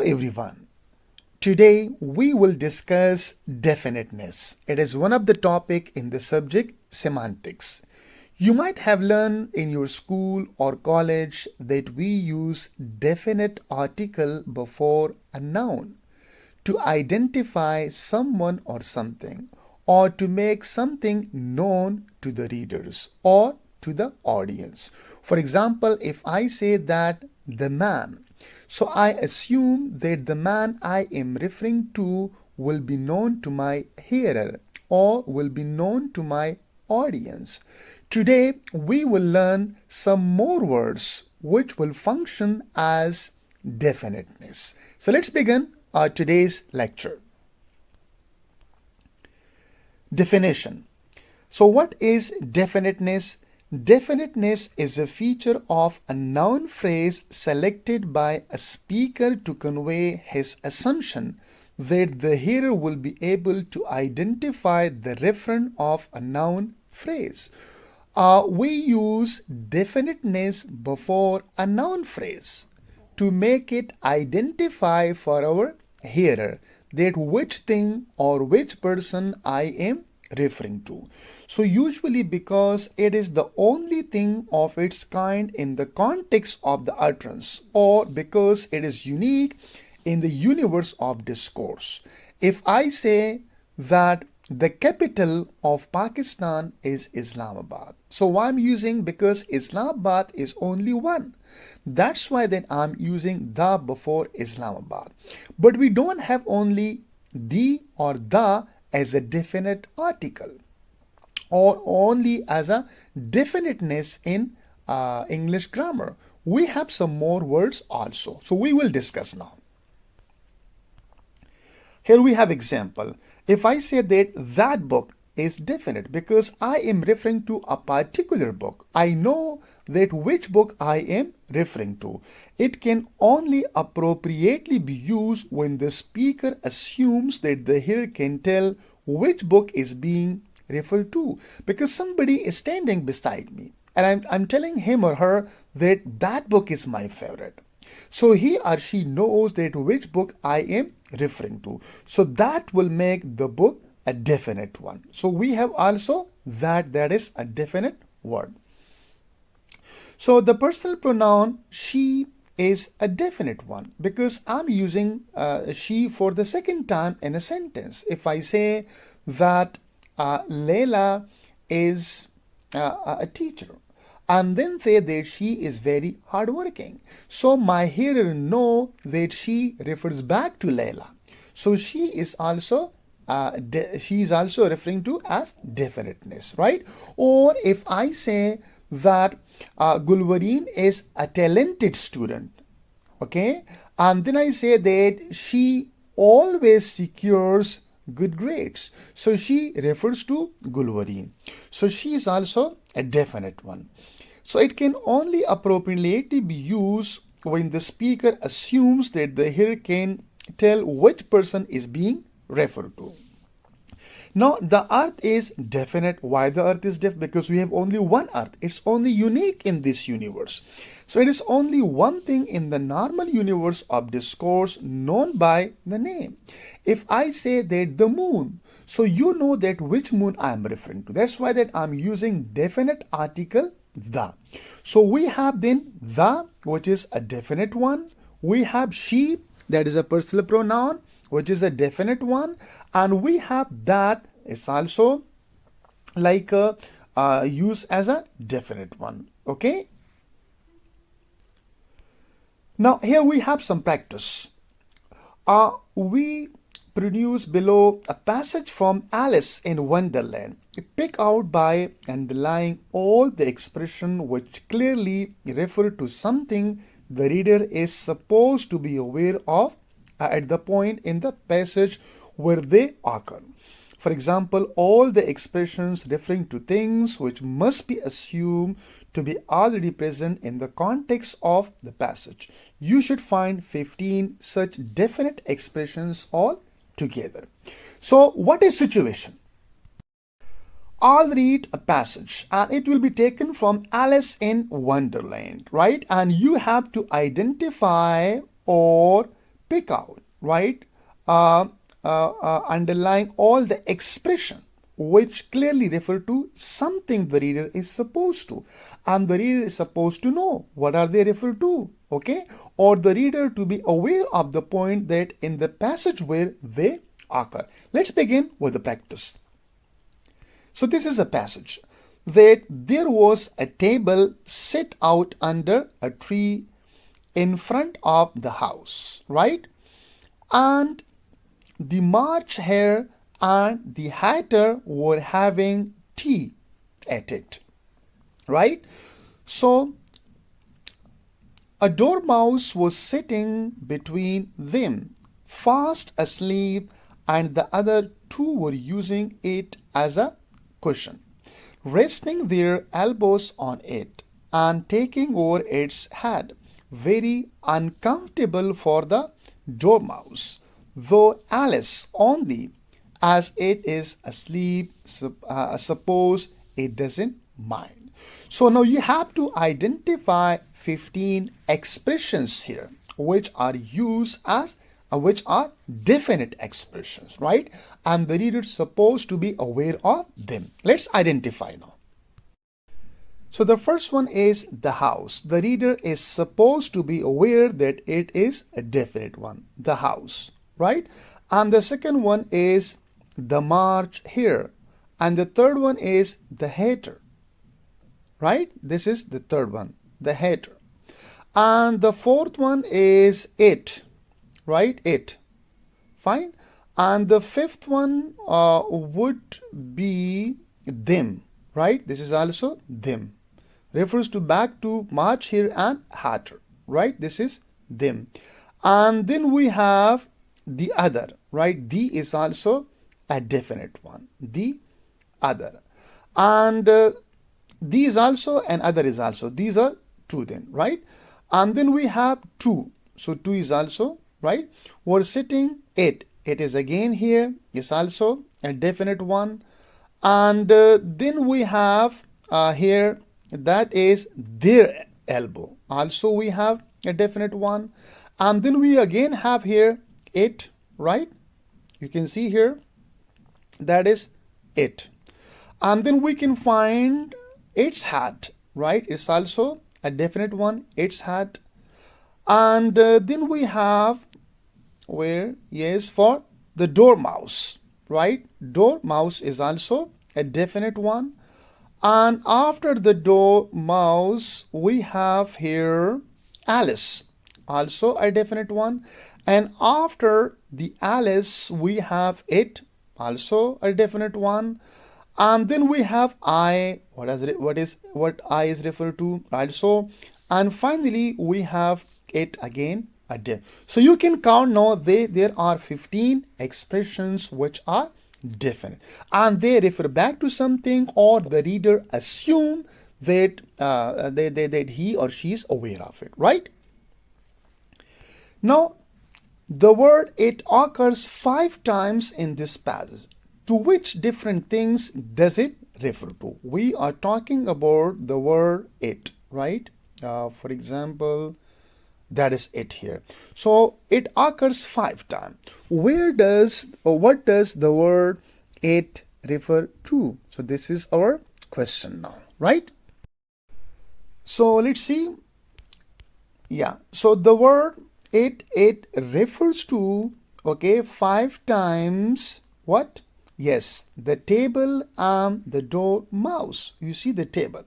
everyone. Today we will discuss definiteness. It is one of the topic in the subject semantics. You might have learned in your school or college that we use definite article before a noun to identify someone or something, or to make something known to the readers or to the audience. For example, if I say that the man, so I assume that the man I am referring to will be known to my hearer or will be known to my audience. Today we will learn some more words which will function as definiteness. So let's begin today's lecture. Definition. So what is definiteness? Definiteness is a feature of a noun phrase selected by a speaker to convey his assumption that the hearer will be able to identify the referent of a noun phrase. We use definiteness before a noun phrase to make it identify for our hearer that which thing or which person I am referring to. So usually because it is the only thing of its kind in the context of the utterance, or because it is unique in the universe of discourse. If I say that the capital of Pakistan is Islamabad, so I'm using because Islamabad is only one. That's why then I'm using the before Islamabad. But we don't have only the or the as a definite article or only as a definiteness in English grammar. We have some more words also. So we will discuss now. Here we have example. If I say that book is definite because I am referring to a particular book, I know that which book I am referring to. It can only appropriately be used when the speaker assumes that the hearer can tell which book is being referred to, because somebody is standing beside me and I'm telling him or her that book is my favorite. So he or she knows that which book I am referring to. So that will make the book a definite one. So we have also that is a definite word. So the personal pronoun she is a definite one because I'm using she for the second time in a sentence. If I say that Leila is a teacher, and then say that she is very hardworking, so my hearer know that she refers back to Leila. So she is also referring to as definiteness, right? Or if I say that Gulwareen is a talented student, okay, and then I say that she always secures good grades, so she refers to Gulwareen. So she is also a definite one. So it can only appropriately be used when the speaker assumes that the hearer can tell which person is being referred to. Now the earth is definite. Why the earth is definite? Because we have only one earth. It's only unique in this universe. So it is only one thing in the normal universe of discourse known by the name. If I say that the moon, so you know that which moon I am referring to. That's why that I'm using definite article the. So we have then the, which is a definite one. We have she, that is a personal pronoun, which is a definite one, and we have that is also like used as a definite one. Okay. Now here we have some practice. We produce below a passage from Alice in Wonderland. Pick out by underlying all the expression which clearly refer to something the reader is supposed to be aware of at the point in the passage where they occur. For example, all the expressions referring to things which must be assumed to be already present in the context of the passage. You should find 15 such definite expressions all together. So what is situation? I'll read a passage and it will be taken from Alice in Wonderland, right? And you have to identify or pick out, right, underlying all the expression which clearly refer to something the reader is supposed to, and the reader is supposed to know what are they refer to, okay, or the reader to be aware of the point that in the passage where they occur. Let's begin with the practice. So this is a passage that there was a table set out under a tree in front of the house, right? And the March hare and the hatter were having tea at it, right? So a dormouse was sitting between them, fast asleep, and the other two were using it as a cushion, resting their elbows on it and taking over its head. Very uncomfortable for the dormouse, though Alice only, as it is asleep, suppose it doesn't mind. So now you have to identify 15 expressions here which are used as which are definite expressions, right? And the reader is supposed to be aware of them. Let's identify now. So the first one is the house. The reader is supposed to be aware that it is a definite one, the house, right? And the second one is the March hare. And the third one is the hatter, right? This is the third one, the hatter. And the fourth one is it, right? It. Fine. And the fifth one would be them, right? This is also them. Refers to back to March hare and hatter, right? This is them. And then we have the other, right? The is also a definite one, the other. And the is also and other is also. These are two then, right? And then we have two. So two is also, right? We're sitting it. It is again here. Is also a definite one. And then we have here that is their elbow. Also we have a definite one. And then we again have here it, right? You can see here that is it. And then we can find its hat, right? It's also a definite one, its hat. And then we have where, yes, for the dormouse, right? Dormouse is also a definite one. And after the dormouse, we have here Alice, also a definite one. And after the Alice, we have it, also a definite one. And then we have I, what I is referred to also. And finally, we have it again, a definite. So you can count now, there are 15 expressions which are definite, and they refer back to something, or the reader assume that that he or she is aware of it, right? Now the word it occurs 5 times in this passage. To which different things does it refer to? We are talking about the word it, right? For example, that is it here. So it occurs 5 times. What does the word it refer to? So this is our question now, right? So let's see. Yeah. So the word it refers to, okay, 5 times what? Yes, the table and the dormouse. You see the table.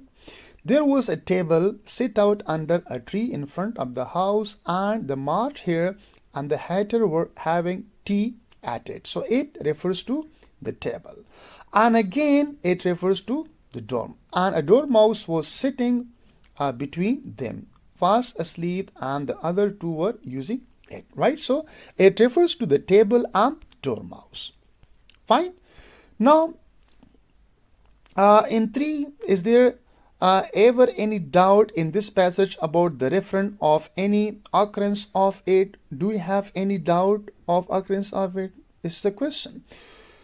There was a table set out under a tree in front of the house, and the March hare and the hatter were having tea at it. So it refers to the table. And again, it refers to the dorm. And a dormouse was sitting between them, fast asleep, and the other two were using it, right? So it refers to the table and dormouse. Fine. Now, in 3, is there ever any doubt in this passage about the reference of any occurrence of it? Do we have any doubt of occurrence of it? Is the question.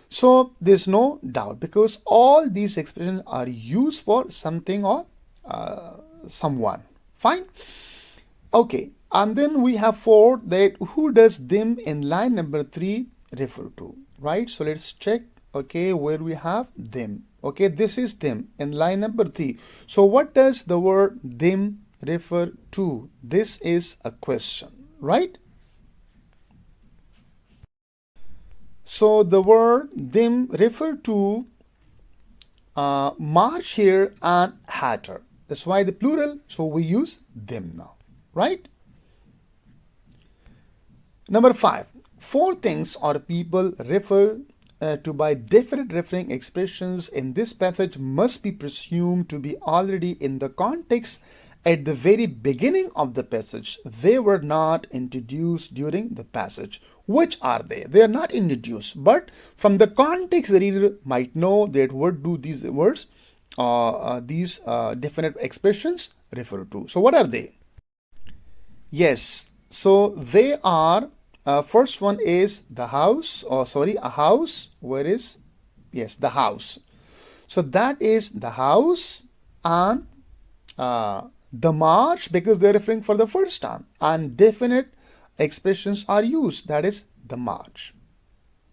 So there's no doubt, because all these expressions are used for something or someone. Fine. Okay. And then we have 4 that who does them in line number 3 refer to, right? So let's check, okay, where we have them. Okay, this is them in line number 3. So what does the word them refer to? This is a question, right? So the word them refer to marcher and hatter. That's why the plural, so we use them now, right? Number 5, 4 things or people referred to by definite referring expressions in this passage must be presumed to be already in the context at the very beginning of the passage. They were not introduced during the passage. Which are they? They are not introduced, but from the context, the reader might know that what do these words, these definite expressions refer to. So what are they? Yes, so they are, first one is the house, or sorry, a house. Where is? Yes, the house. So that is the house, and the march, because they're referring for the first time, and definite expressions are used, that is the march,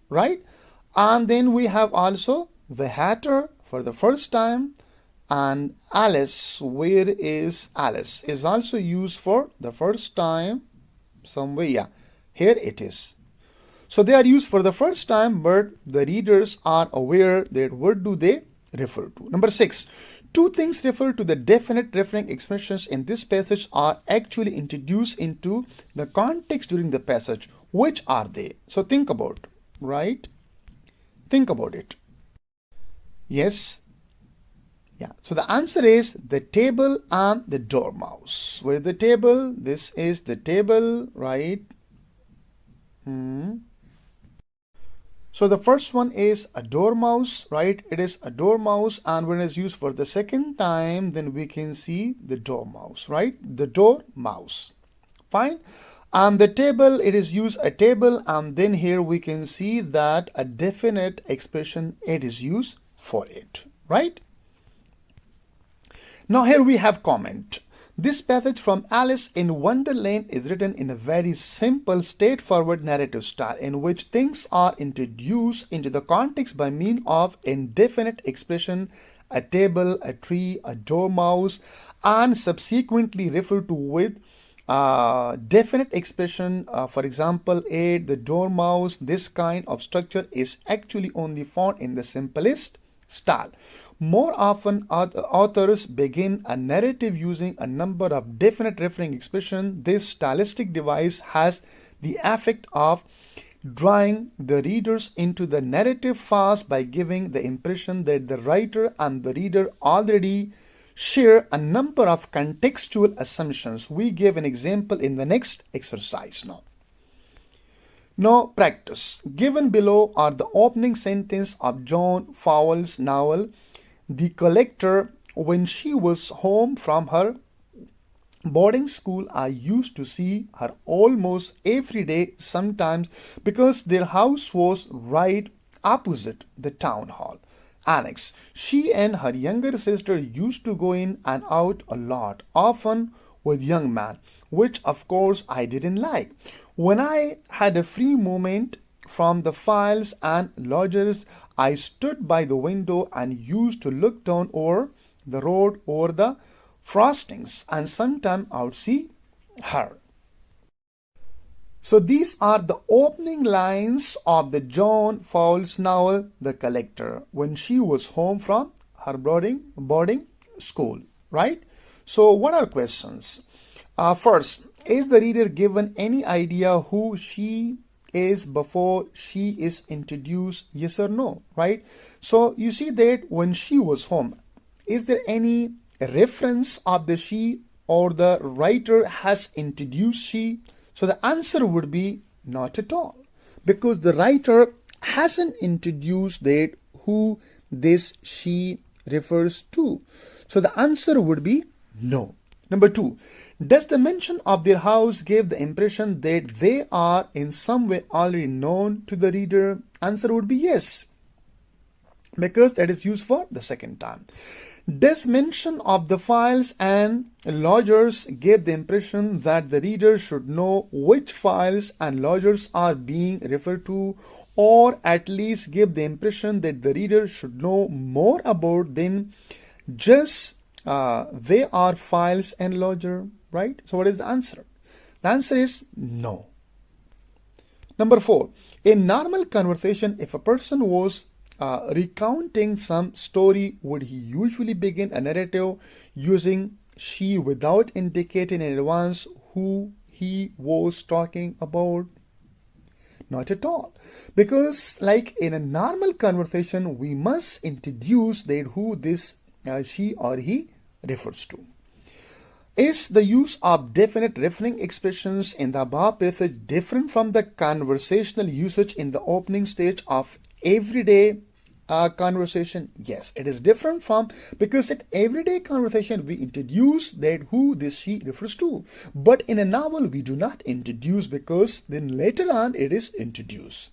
right? And then we have also the hatter for the first time, and Alice, where is Alice, is also used for the first time somewhere. Yeah, here it is. So they are used for the first time, but the readers are aware that what do they refer to. Number 6, 2 things refer to the definite referring expressions in this passage are actually introduced into the context during the passage. Which are they? So think about, right? Think about it. Yes. Yeah. So the answer is the table and the dormouse. Where is the table? This is the table, right? So the first one is a dormouse, right? It is a dormouse, and when it's used for the second time, then we can see the dormouse, right? The dormouse. Fine. And the table, it is used a table, and then here we can see that a definite expression, it is used for it, right? Now here we have comment. This passage from Alice in Wonderland is written in a very simple, straightforward narrative style in which things are introduced into the context by means of indefinite expression, a table, a tree, a dormouse, and subsequently referred to with definite expression. For example, the dormouse. This kind of structure is actually only found in the simplest style. More often, authors begin a narrative using a number of definite referring expressions. This stylistic device has the effect of drawing the readers into the narrative fast by giving the impression that the writer and the reader already share a number of contextual assumptions. We give an example in the next exercise now. Now, practice. Given below are the opening sentence of John Fowles' novel, The Collector. When she was home from her boarding school, I used to see her almost every day, sometimes because their house was right opposite the town hall annex. She and her younger sister used to go in and out a lot, often with young men, which of course I didn't like. When I had a free moment from the files and lodgers, I stood by the window and used to look down over the road, over the frostings, and sometimes I would see her. So these are the opening lines of the John Fowles novel, The Collector, when she was home from her boarding school, right? So what are questions? First, is the reader given any idea who she is before she is introduced? Yes or no, right? So you see that when she was home, is there any reference of the she, or the writer has introduced she? So the answer would be not at all, because the writer hasn't introduced that who this she refers to. So the answer would be no. Number 2, does the mention of their house give the impression that they are in some way already known to the reader? Answer would be yes, because that is used for the second time. This mention of the files and lodgers gave the impression that the reader should know which files and lodgers are being referred to, or at least give the impression that the reader should know more about than just they are files and lodger, right? So what is the answer? The answer is no. Number 4. In normal conversation, if a person was recounting some story, would he usually begin a narrative using she without indicating in advance who he was talking about? Not at all. Because like in a normal conversation, we must introduce that who this she or he refers to. Is the use of definite referring expressions in the above passage different from the conversational usage in the opening stage of everyday conversation? Yes, it is different from, because in everyday conversation we introduce that who this she refers to, but in a novel we do not introduce, because then later on it is introduced.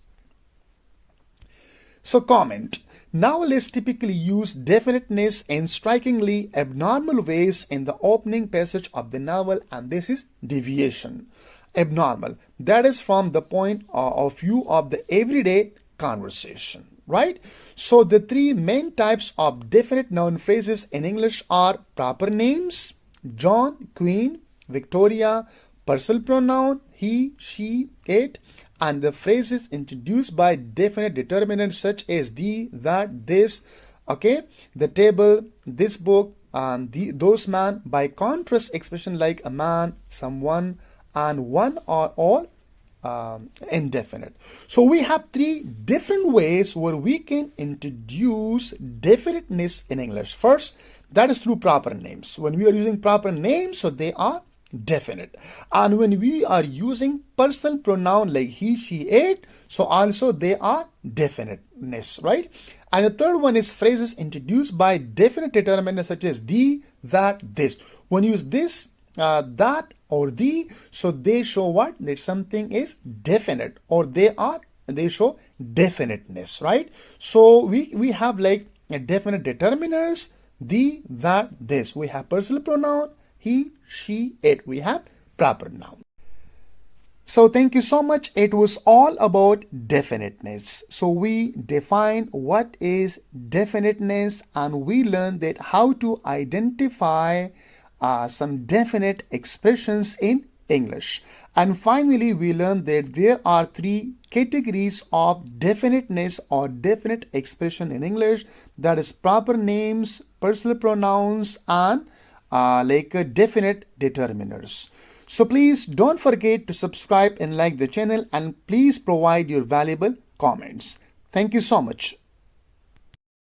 So comment. Novelists typically use definiteness in strikingly abnormal ways in the opening passage of the novel, and this is deviation. Abnormal. That is from the point of view of the everyday conversation, right? So the three main types of definite noun phrases in English are proper names, John, Queen, Victoria, personal pronoun, he, she, it, and the phrases introduced by definite determinants such as the, that, this, okay, the table, this book, and those man. By contrast, expression like a man, someone, and one are all indefinite. So we have three different ways where we can introduce definiteness in English. First, that is through proper names. When we are using proper names, so they are definite. And when we are using personal pronoun like he, she, it, so also they are definiteness, right? And the third one is phrases introduced by definite determinants such as the, that, this. When you use this, that, or the, so they show what? That something is definite, or they show definiteness, right? So we have like a definite determiners, the, that, this. We have personal pronoun, he, she, it. We have proper noun. So thank you so much. It was all about definiteness. So we define what is definiteness, and we learned that how to identify some definite expressions in English. And finally, we learned that there are three categories of definiteness or definite expression in English. That is proper names, personal pronouns, and definite determiners. So please don't forget to subscribe and like the channel, and please provide your valuable comments. Thank you so much.